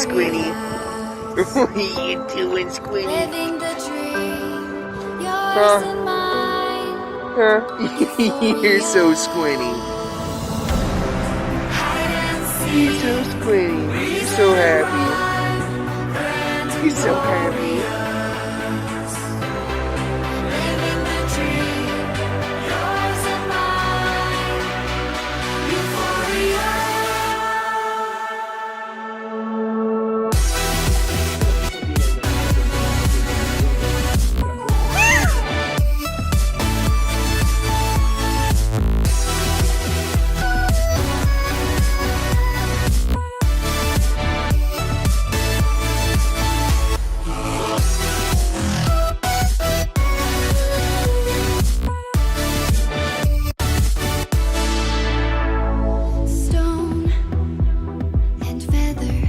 Squinty? What are you doing, Squinty? Living the dream, yours Huh? and mine. Huh? You're so squinty. Hide and You're seek, so squinty. You're so happy. You're so happy. living the dream, yours and mine. Euphoria. Stone and feather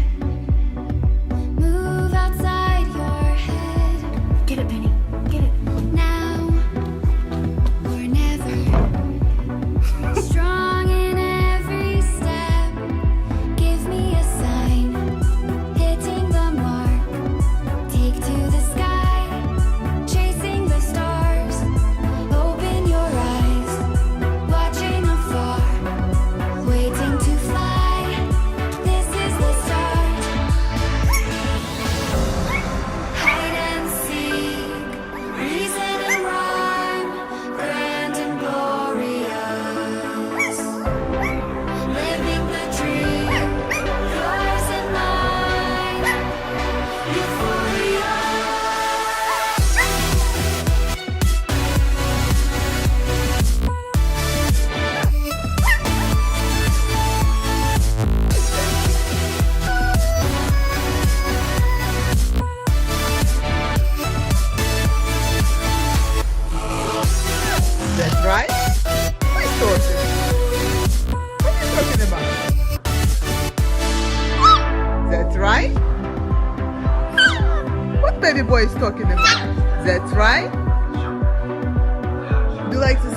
move outside your head. Get it, Penny. Get it. Now or never. Strong in every step. Give me a sign. Hitting the mark. Take to the sky. Chasing the stars. Open your eyes. Watching afar. Waiting to fly, this is the start. Hide and seek, reason and rhyme, grand and glorious. Living the dream, yours and mine. Euphoria. That's right. My sources. What are you talking about? That's right. What baby boy is talking about? That's right. Do you like to